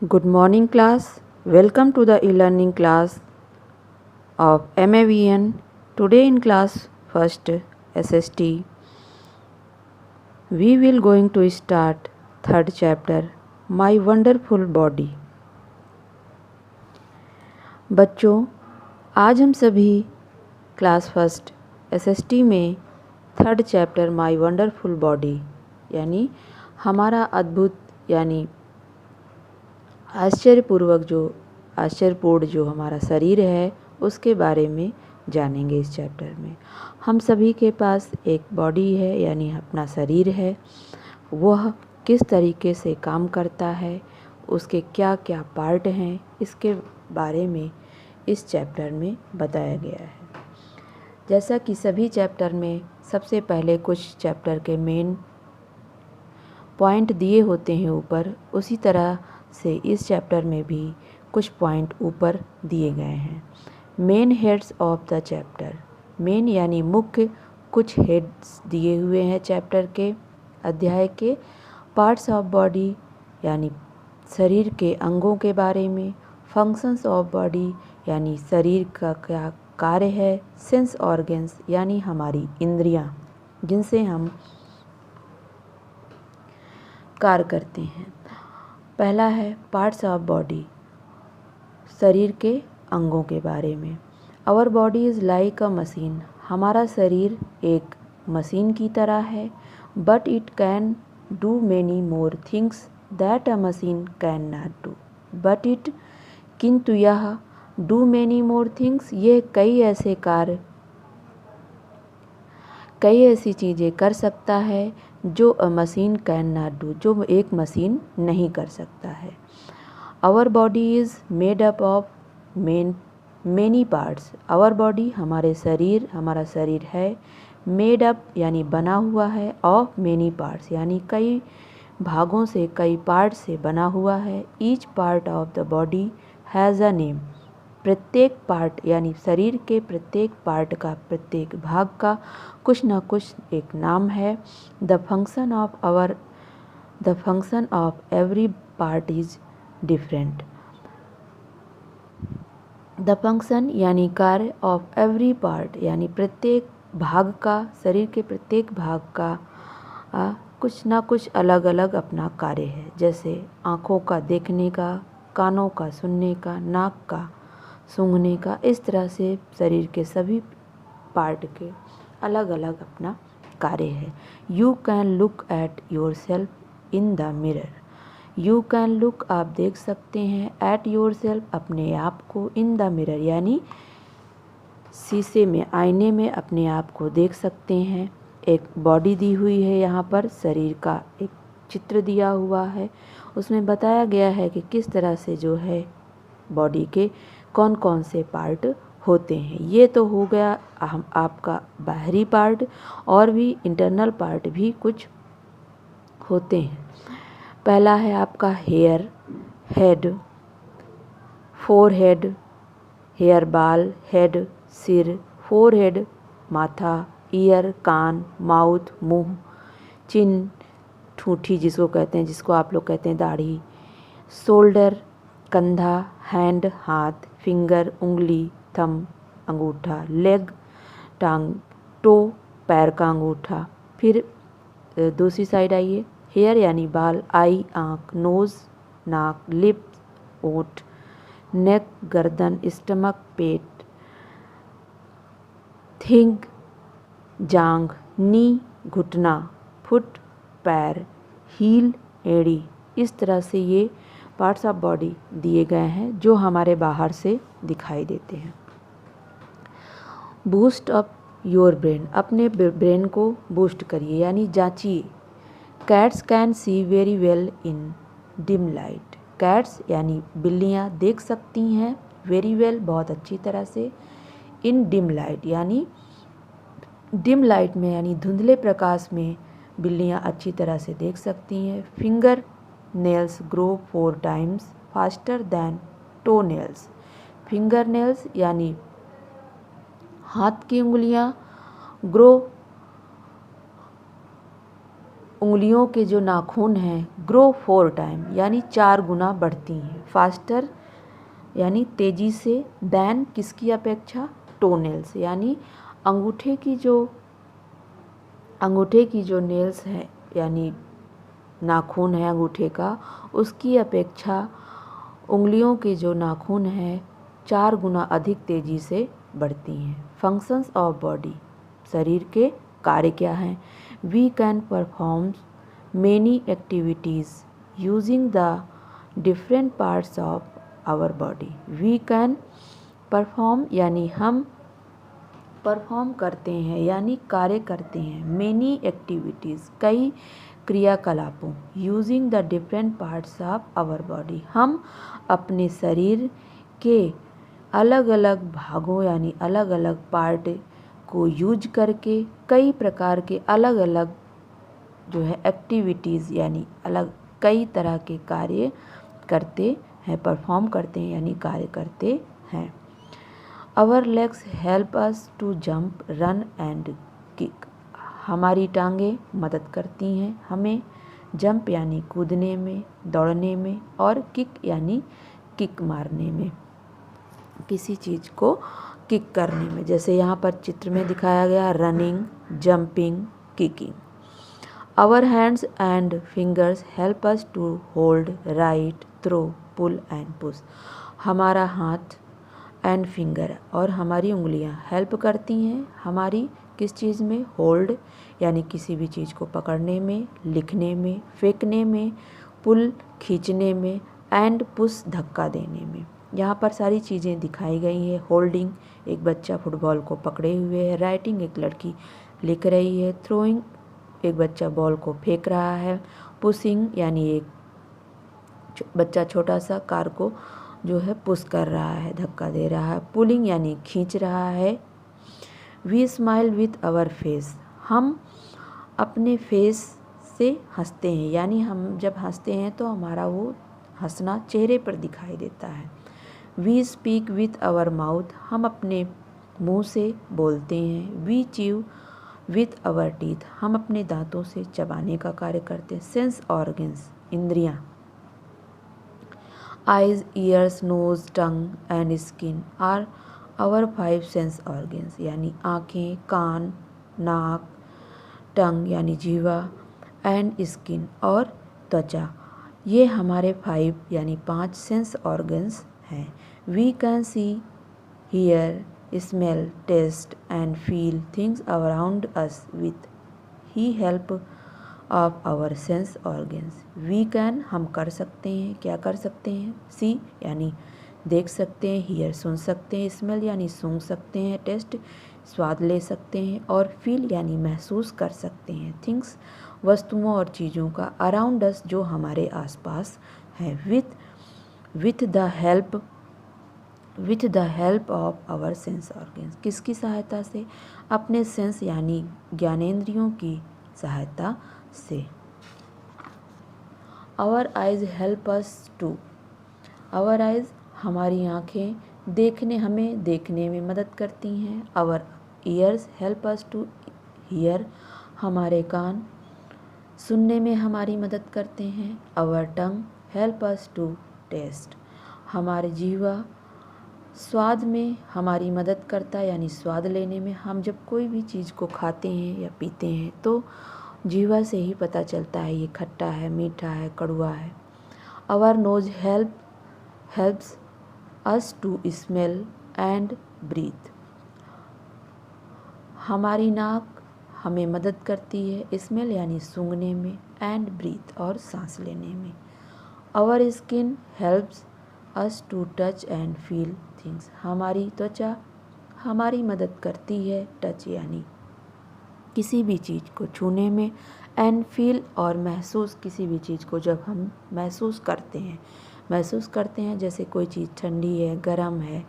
Good morning, class. Welcome to the e-learning class of MAVN. Today in class first SST, we will going to start third chapter, My Wonderful Body. बच्चों, आज हम सभी class first SST में third chapter माई wonderful body यानी हमारा अद्भुत यानी आश्चर्यपूर्ण जो हमारा शरीर है उसके बारे में जानेंगे। इस चैप्टर में हम सभी के पास एक बॉडी है यानी अपना शरीर है, वह किस तरीके से काम करता है, उसके क्या क्या पार्ट हैं, इसके बारे में इस चैप्टर में बताया गया है। जैसा कि सभी चैप्टर में सबसे पहले कुछ चैप्टर के मेन पॉइंट दिए होते हैं ऊपर, उसी तरह से इस चैप्टर में भी कुछ पॉइंट ऊपर दिए गए हैं। Main heads of the chapter, main यानी मुख्य कुछ हेड्स दिए हुए हैं चैप्टर के अध्याय के। पार्ट्स ऑफ बॉडी यानी शरीर के अंगों के बारे में। फंक्शंस ऑफ बॉडी यानी शरीर का क्या कार्य है। सेंस ऑर्गन्स यानी हमारी इंद्रियां जिनसे हम कार्य करते हैं। पहला है पार्ट्स ऑफ बॉडी, शरीर के अंगों के बारे में। Our body is like a machine, हमारा शरीर एक मशीन की तरह है। But it can do many more things that a machine can not do. But it किंतु यह डू मैनी मोर थिंग्स, ये कई ऐसी चीज़ें कर सकता है जो a machine can not do, जो एक मशीन नहीं कर सकता है। Our body is made up of many parts. Our body हमारा शरीर है। मेड अप यानी बना हुआ है, ऑफ मेनी पार्ट्स यानी कई भागों से, कई पार्ट से बना हुआ है। Each part of the body has a name, प्रत्येक पार्ट यानी शरीर के प्रत्येक पार्ट का, प्रत्येक भाग का कुछ ना कुछ एक नाम है। The function of every part is different. The function यानी कार्य, ऑफ एवरी पार्ट यानी प्रत्येक भाग का, शरीर के प्रत्येक भाग का कुछ ना कुछ अलग अलग अपना कार्य है। जैसे आँखों का देखने का, कानों का सुनने का, नाक का सूंघने का, इस तरह से शरीर के सभी पार्ट के अलग अलग अपना कार्य है। You can look at your self in the mirror. You can look आप देख सकते हैं, एट योर सेल्फ अपने आप को, इन द मिरर यानी शीशे में, आईने में अपने आप को देख सकते हैं। एक बॉडी दी हुई है, यहाँ पर शरीर का एक चित्र दिया हुआ है, उसमें बताया गया है कि किस तरह से जो है बॉडी के कौन कौन से पार्ट होते हैं। ये तो हो गया हम आपका बाहरी पार्ट, और भी इंटरनल पार्ट भी कुछ होते हैं। पहला है आपका हेयर, हेड, फोरहेड, हेयर बाल, हेड सिर, फोरहेड माथा, ईयर कान, माउथ मुंह, चिन ठूठी जिसको कहते हैं, जिसको आप लोग कहते हैं दाढ़ी, शोल्डर कंधा, हैंड हाथ, फिंगर उंगली, थंब अंगूठा, लेग टांग, टो पैर का अंगूठा। फिर दूसरी साइड आइए, हेयर यानी बाल, आई आँख, नोज़ नाक, लिप्स ओंठ, नेक गर्दन, स्टमक पेट, थिंग जांघ, नी घुटना, फुट पैर, हील एड़ी। इस तरह से ये पार्ट्स ऑफ बॉडी दिए गए हैं जो हमारे बाहर से दिखाई देते हैं। बूस्ट अप योर ब्रेन, अपने ब्रेन को बूस्ट करिए यानी जांचिए। Cats can see very well in dim light. Cats यानी बिल्लियाँ देख सकती हैं, वेरी वेल बहुत अच्छी तरह से, इन डिम लाइट यानी डिम लाइट में यानी धुंधले प्रकाश में बिल्लियाँ अच्छी तरह से देख सकती हैं। Finger nails grow 4 times faster than to nails. Finger nails यानी हाथ की उंगलियां ग्रो उंगलियों के जो नाखून हैं ग्रो 4 टाइम यानी 4 गुना बढ़ती हैं। फास्टर यानी तेज़ी से, दैन किसकी अपेक्षा, टोनेल्स यानी अंगूठे की जो नेल्स है यानी नाखून है अंगूठे का, उसकी अपेक्षा उंगलियों के जो नाखून हैं 4 गुना अधिक तेज़ी से बढ़ती हैं। फंक्शंस ऑफ बॉडी, शरीर के कार्य क्या हैं। We can perform many activities using the different parts of our body. We can perform यानी हम परफॉर्म करते हैं यानी कार्य करते हैं। मेनी एक्टिविटीज़ कई क्रियाकलापों, using the different parts of our body हम अपने शरीर के अलग अलग भागों यानी अलग अलग पार्ट को यूज करके कई प्रकार के अलग अलग जो है एक्टिविटीज़ यानी अलग कई तरह के कार्य करते हैं, परफॉर्म करते हैं यानी कार्य करते हैं। Our legs help us to jump, run and kick. हमारी टांगें मदद करती हैं हमें जंप यानी कूदने में, दौड़ने में, और किक यानी किक मारने में, किसी चीज़ को किक करने में। जैसे यहाँ पर चित्र में दिखाया गया running, jumping, kicking. Our hands and fingers help us to hold, write, throw, pull and push. हमारा हाथ एंड फिंगर और हमारी उंगलियां हेल्प करती हैं हमारी किस चीज़ में, होल्ड यानी किसी भी चीज़ को पकड़ने में, लिखने में, फेंकने में, पुल खींचने में, एंड पुश धक्का देने में। यहाँ पर सारी चीज़ें दिखाई गई है। होल्डिंग एक बच्चा फुटबॉल को पकड़े हुए है, राइटिंग एक लड़की लिख रही है, थ्रोइंग एक बच्चा बॉल को फेंक रहा है, पुशिंग यानी एक बच्चा छोटा सा कार को जो है पुश कर रहा है, धक्का दे रहा है, पुलिंग यानी खींच रहा है। We smile with our face, हम अपने फेस से हंसते हैं यानी हम जब हंसते हैं तो हमारा वो हंसना चेहरे पर दिखाई देता है। We speak with our mouth, हम अपने मुंह से बोलते हैं। We chew with our teeth, हम अपने दांतों से चबाने का कार्य करते हैं। सेंस ऑर्गन्स इंद्रियां, eyes, ears, nose, tongue and skin are our 5 sense organs यानी आँखें, कान, नाक, टंग यानी जीवा, एंड स्किन और त्वचा, ये हमारे 5 यानी 5 सेंस ऑर्गन्स हैं। We can see, hear, smell, taste and feel things around us with the help of our sense organs. We can हम कर सकते हैं, क्या कर सकते हैं, सी यानी देख सकते हैं, हियर सुन सकते हैं, स्मेल यानी सूंघ सकते हैं, टेस्ट स्वाद ले सकते हैं, और फील यानी महसूस कर सकते हैं। थिंग्स वस्तुओं और चीज़ों का, अराउंड अस जो हमारे आसपास है, with the help of our sense organs, किसकी सहायता से, अपने सेंस यानी ज्ञानेंद्रियों की सहायता से। Our eyes help us to, our eyes हमारी आँखें हमें देखने में मदद करती हैं। Our ears help us to hear, हमारे कान सुनने में हमारी मदद करते हैं। Our tongue help us to taste, हमारे जीवा स्वाद में हमारी मदद करता है यानी स्वाद लेने में। हम जब कोई भी चीज़ को खाते हैं या पीते हैं तो जीवा से ही पता चलता है ये खट्टा है, मीठा है, कड़वा है। Our nose helps us to smell and breathe, हमारी नाक हमें मदद करती है स्मेल यानी सूंघने में, एंड ब्रीथ और सांस लेने में। Our skin helps us to touch and feel things, हमारी त्वचा हमारी मदद करती है टच यानी किसी भी चीज़ को छूने में, एंड फील और महसूस किसी भी चीज़ को जब हम महसूस करते हैं जैसे कोई चीज़ ठंडी है, गर्म है,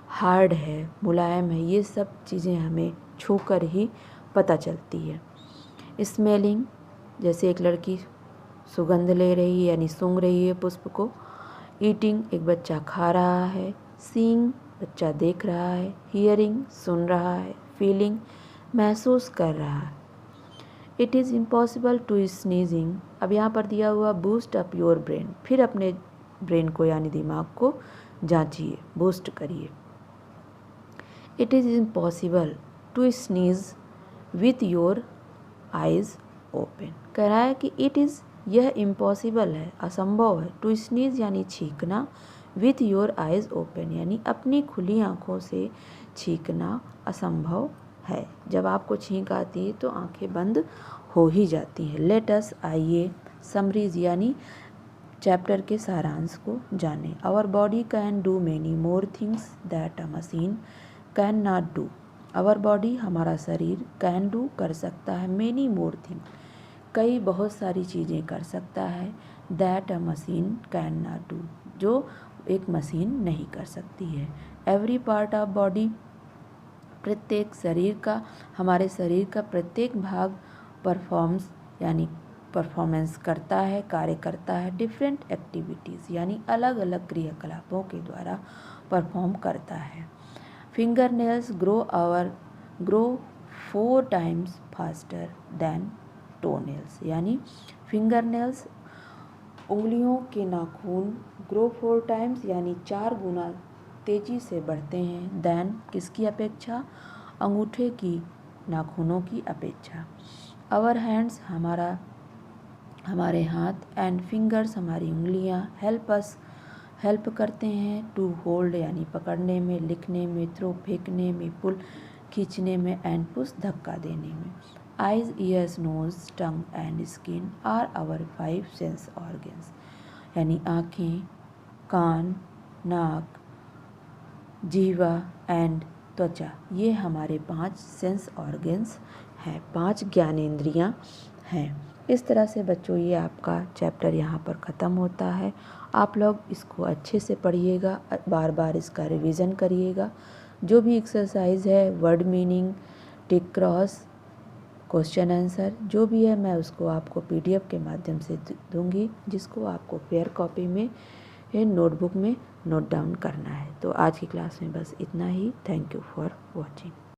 हार्ड है, मुलायम है, ये सब चीज़ें हमें छूकर ही पता चलती है। स्मेलिंग जैसे एक लड़की सुगंध ले रही है यानी सूंघ रही है पुष्प को। ईटिंग एक बच्चा खा रहा है। सीइंग बच्चा देख रहा है। हियरिंग सुन रहा है। फीलिंग महसूस कर रहा है। It is impossible to sneezing, अब यहाँ पर दिया हुआ बूस्ट अप योर ब्रेन, फिर अपने ब्रेन को यानी दिमाग को जांचिए, बूस्ट करिए। It is impossible to sneeze with your eyes open, कह रहा है कि इट इज़, यह इम्पॉसिबल है, असंभव है, टू स्नीज यानी छींकना, विथ योर आइज़ ओपन यानी अपनी खुली आँखों से छींकना असंभव है। जब आपको छींक आती है तो आंखें बंद हो ही जाती हैं। लेट अस, आइए, समरीज यानी चैप्टर के सारांश को जानें। Our body can do many more things that a machine can not do. Our body हमारा शरीर कैन डू कर सकता है, मैनी मोर थिंग कई बहुत सारी चीज़ें कर सकता है, that a machine can not do जो एक मशीन नहीं कर सकती है। एवरी पार्ट ऑफ बॉडी, प्रत्येक शरीर का, हमारे शरीर का प्रत्येक भाग परफॉर्म्स यानी परफॉर्मेंस करता है, कार्य करता है, डिफरेंट एक्टिविटीज़ यानी अलग अलग क्रियाकलापों के द्वारा परफॉर्म करता है। Finger nails grow 4 times faster than to nails यानी फिंगर नेल्स उंगलियों के नाखून ग्रो 4 times यानी 4 गुना तेजी से बढ़ते हैं, दैन किसकी अपेक्षा, अंगूठे की नाखूनों की अपेक्षा। आवर हैंड्स हमारे हाथ, एंड फिंगर्स हमारी उंगलियां, हेल्प करते हैं, टू होल्ड यानी पकड़ने में, लिखने में, थ्रो फेंकने में, पुल खींचने में, एंड पुश धक्का देने में। Eyes, ears, nose, tongue and skin are our 5 sense organs यानी आँखें, कान, नाक, जिह्वा एंड त्वचा, ये हमारे 5 सेंस ऑर्गन्स हैं, 5 ज्ञानेंद्रियाँ हैं। इस तरह से बच्चों ये आपका चैप्टर यहाँ पर ख़त्म होता है। आप लोग इसको अच्छे से पढ़िएगा, बार बार इसका रिवीजन करिएगा। जो भी एक्सरसाइज है, word meaning, tick cross, question answer जो भी है, मैं उसको आपको PDF के माध्यम से दूंगी, जिसको आपको फेयर कॉपी में नोटबुक में नोट डाउन करना है। तो आज की क्लास में बस इतना ही। Thank you for watching.